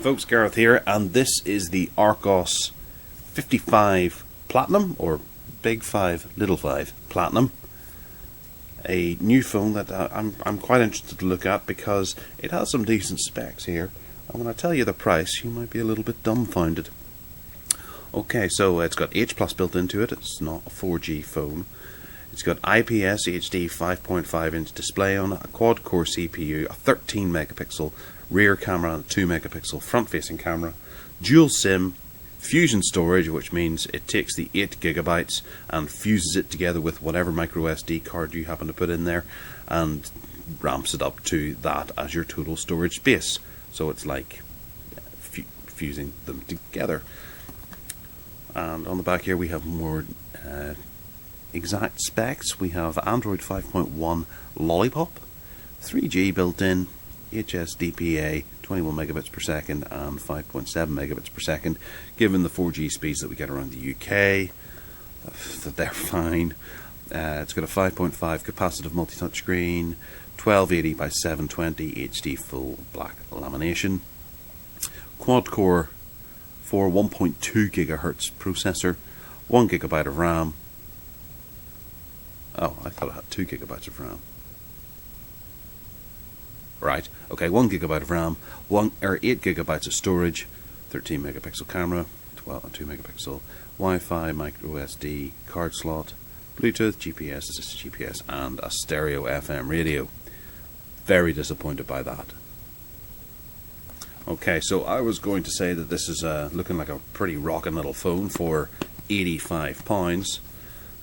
folks, Gareth here, and this is the Archos 55 Platinum, or Big 5, Little 5 Platinum. A new phone that I'm quite interested to look at because it has some decent specs here. And when I tell you the price, you might be a little bit dumbfounded. Okay, so it's got H+ built into it. It's not a 4G phone. It's got IPS HD 5.5-inch display on it, a quad-core CPU, a 13 megapixel rear camera and a 2 megapixel front-facing camera, dual SIM, fusion storage, which means it takes the 8 gigabytes and fuses it together with whatever MicroSD card you happen to put in there and ramps it up to that as your total storage space. So it's like fusing them together. And on the back here we have more exact specs. We have Android 5.1 Lollipop, 3G built in, HSDPA 21 megabits per second and 5.7 megabits per second. Given the 4G speeds that we get around the UK, that they're fine. It's got a 5.5 capacitive multi-touch screen, 1280 by 720 HD full black lamination, quad core for 1.2 gigahertz processor, 1 gigabyte of RAM. Oh, I thought it had 2 gigabytes of RAM. Right, okay, 1 gigabyte of RAM, 8 gigabytes of storage, 13 megapixel camera, 2 megapixel Wi-Fi, microSD card slot, Bluetooth, GPS, assisted GPS, and a stereo FM radio. Very disappointed by that. Okay, so I was going to say that this is looking like a pretty rocking little phone for £85,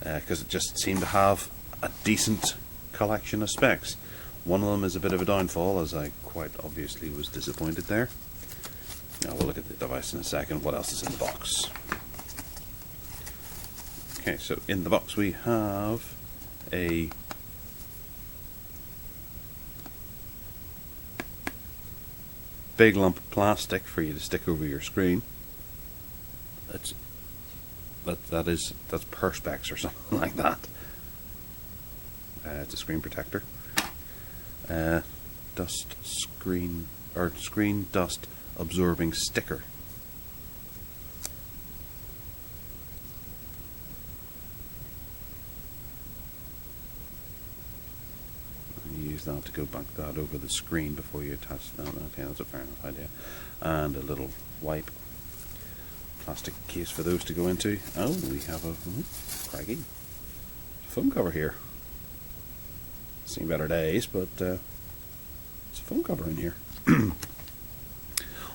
because it just seemed to have a decent collection of specs. One of them is a bit of a downfall, as I quite obviously was disappointed there. Now we'll look at the device in a second. What else is in the box? Okay, so in the box we have a big lump of plastic for you to stick over your screen. That's Perspex or something like that. It's a screen protector. Screen dust absorbing sticker. You use that to go back that over the screen before you attach that. Okay, that's a fair enough idea. And a little wipe plastic case for those to go into. Oh, we have a craggy phone cover here. Seen better days, but it's a phone cover in here.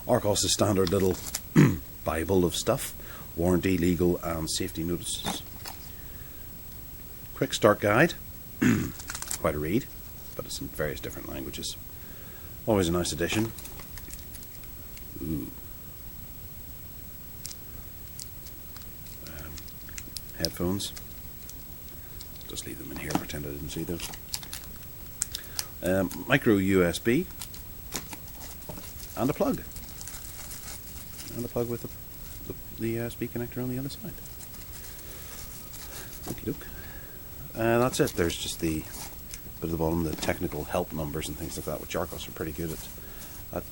Archos' standard little Bible of stuff. Warranty, legal and safety notices. Quick start guide. Quite a read, but it's in various different languages. Always a nice addition. Ooh. Headphones. Just leave them in here, pretend I didn't see those. Micro USB and a plug, with the USB connector on the other side. Okie doke. That's it. There's just the bit at the bottom, the technical help numbers and things like that, which Archos are pretty good at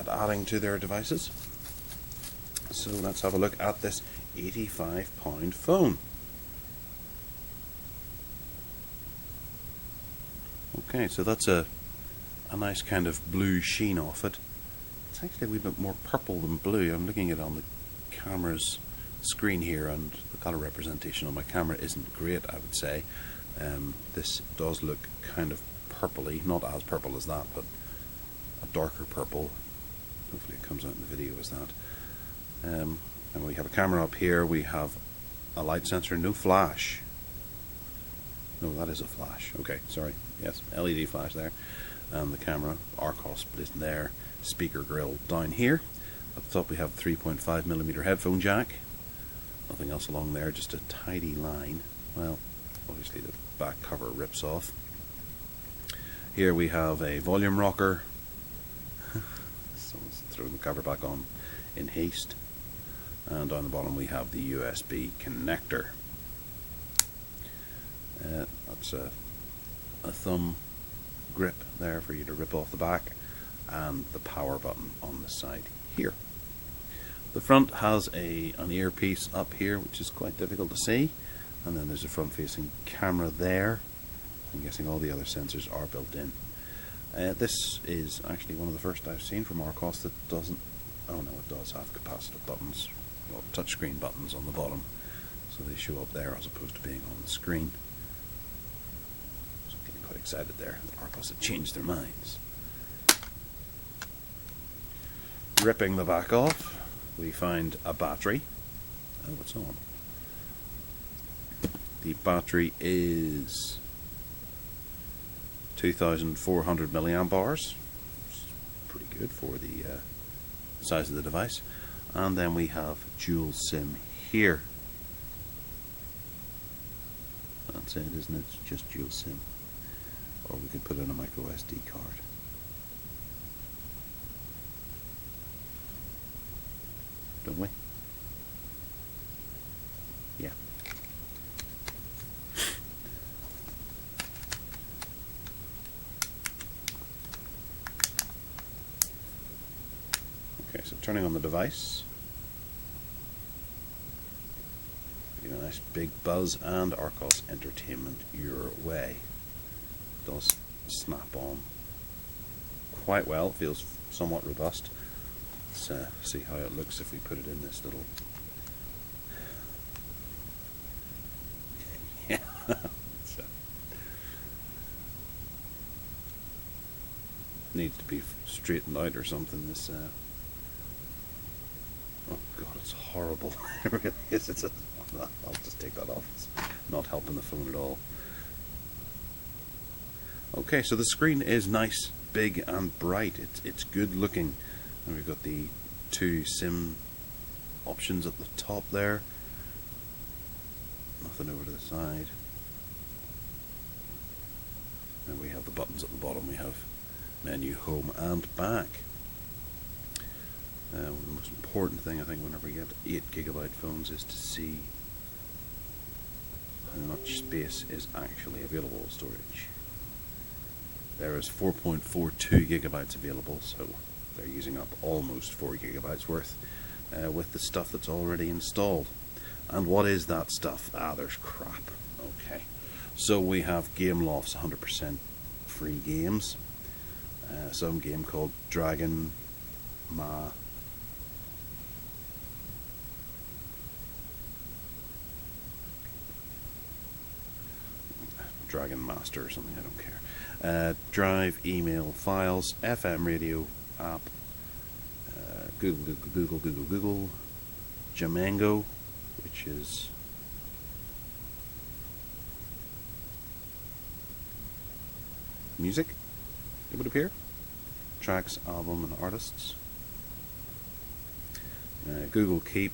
adding to their devices. So let's have a look at this £85 phone. Okay, so that's a nice kind of blue sheen off it. It's actually a wee bit more purple than blue. I'm looking at it on the camera's screen here, and the colour representation on my camera isn't great, I would say. This does look kind of purpley, not as purple as that, but a darker purple. Hopefully it comes out in the video as that. And we have a camera up here, we have a light sensor, no flash. No, that is a flash. Okay, sorry. Yes, LED flash there. And the camera, Archos placed there. Speaker grill down here. At the top we have 3.5mm headphone jack. Nothing else along there, just a tidy line. Well, obviously the back cover rips off. Here we have a volume rocker. Someone's throwing the cover back on in haste. And on the bottom we have the USB connector. That's a thumb grip there for you to rip off the back, and the power button on the side here. The front has an earpiece up here, which is quite difficult to see, and then there's a front-facing camera there. I'm guessing all the other sensors are built in. This is actually one of the first I've seen from Archos that doesn't. Oh no, it does have capacitive buttons, well, touchscreen buttons on the bottom, so they show up there as opposed to being on the screen. So I'm getting quite excited there that Archos have changed their minds. Ripping the back off, we find a battery. Oh, it's on. The battery is 2,400 milliamp hours. Pretty good for the size of the device. And then we have dual SIM here. That's it, isn't it? It's just dual SIM. Or we could put in a MicroSD card. Don't we? Yeah. Okay, so turning on the device. You get a nice big buzz and Archos entertainment your way. It does snap on quite well, feels somewhat robust. Let's see how it looks if we put it in this little. Yeah. Needs to be straightened out or something. This. Oh God, it's horrible. It really is. I'll just take that off. It's not helping the phone at all. Okay, so the screen is nice, big and bright. It's good looking. And we've got the two SIM options at the top there. Nothing over to the side. And we have the buttons at the bottom. We have menu, home and back. The most important thing I think whenever you get 8GB phones is to see how much space is actually available in storage. There is 4.42 gigabytes available, so they're using up almost 4 gigabytes worth with the stuff that's already installed. And what is that stuff? There's crap. Okay, so we have Gameloft's 100% free games. Some game called Dragon Master or something, I don't care. Drive, email, files, FM radio app, Google, Jamango, which is music, it would appear. Tracks, album and artists. Google Keep,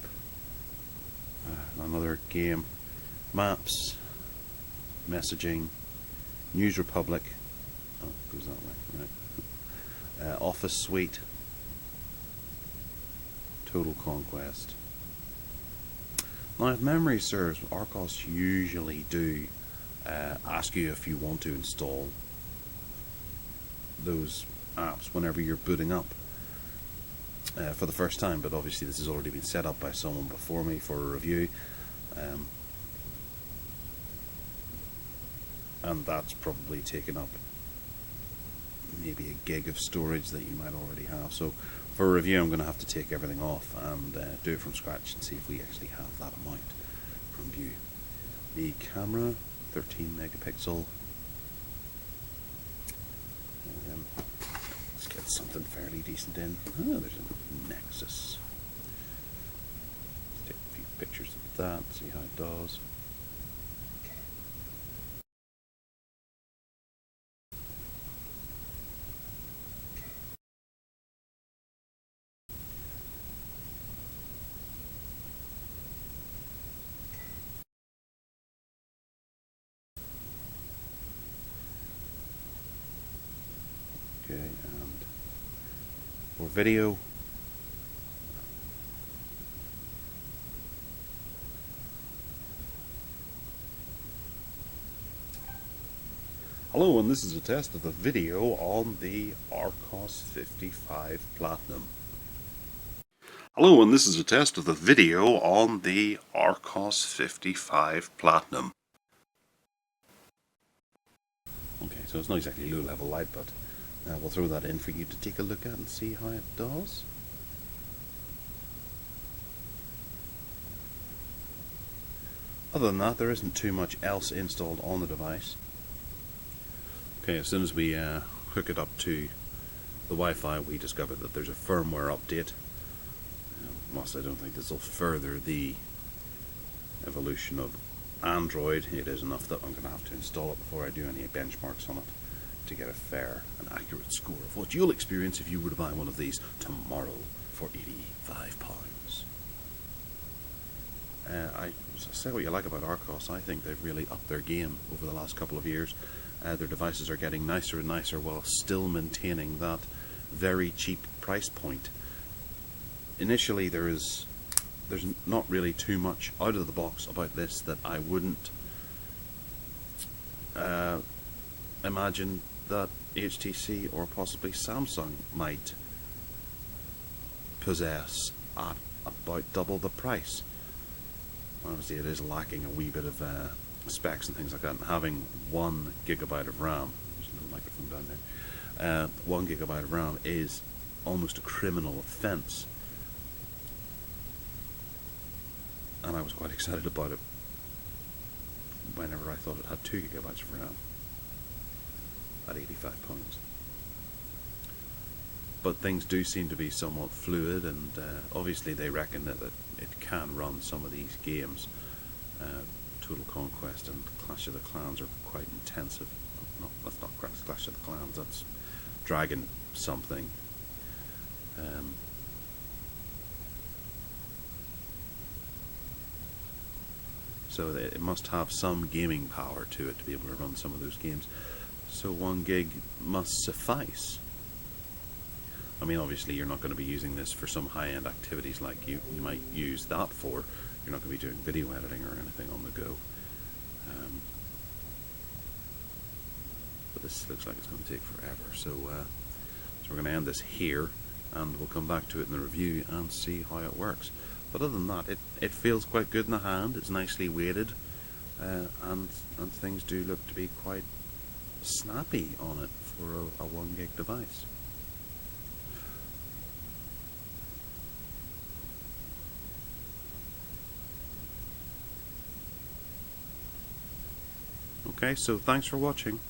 another game. Maps, messaging, News Republic, oh, it goes that way, right. Office Suite, Total Conquest. Now, if memory serves, Archos usually do ask you if you want to install those apps whenever you're booting up for the first time, but obviously this has already been set up by someone before me for a review, and that's probably taken up maybe a gig of storage that you might already have. So for a review I'm going to have to take everything off and do it from scratch and see if we actually have that amount from view. The camera, 13 megapixel. Let's get something fairly decent in. Oh, there's a Nexus. Let's take a few pictures of that, see how it does. Okay, and for video, hello, and this is a test of the video on the Archos 55 Platinum. Hello, and this is a test of the video on the Archos 55 Platinum. Okay, so it's not exactly low level light, but we'll throw that in for you to take a look at and see how it does. Other than that, there isn't too much else installed on the device. Okay, as soon as we hook it up to the Wi-Fi, we discovered that there's a firmware update. Whilst I don't think this will further the evolution of Android, it is enough that I'm going to have to install it before I do any benchmarks on it to get a fair and accurate score of what you'll experience if you were to buy one of these tomorrow for £85. I say what you like about Archos. I think they've really upped their game over the last couple of years. Their devices are getting nicer and nicer while still maintaining that very cheap price point. Initially, there's not really too much out of the box about this that I wouldn't imagine that HTC or possibly Samsung might possess at about double the price. Obviously, it is lacking a wee bit of specs and things like that, and having 1 GB of RAM, there's a little microphone down there, 1 GB of RAM is almost a criminal offence. And I was quite excited about it whenever I thought it had 2 GB of RAM at £85. But things do seem to be somewhat fluid, and obviously they reckon that it can run some of these games. Total Conquest and Clash of the Clans are quite intensive. No, that's not Clash of the Clans, that's Dragon something. So it must have some gaming power to it to be able to run some of those games. So 1 gig must suffice. I mean, obviously you're not going to be using this for some high-end activities like you might use that for. You're not going to be doing video editing or anything on the go. But this looks like it's going to take forever. So we're going to end this here, and we'll come back to it in the review and see how it works. But other than that, it feels quite good in the hand. It's nicely weighted, and things do look to be quite snappy on it for a 1 gig device. Okay, so thanks for watching.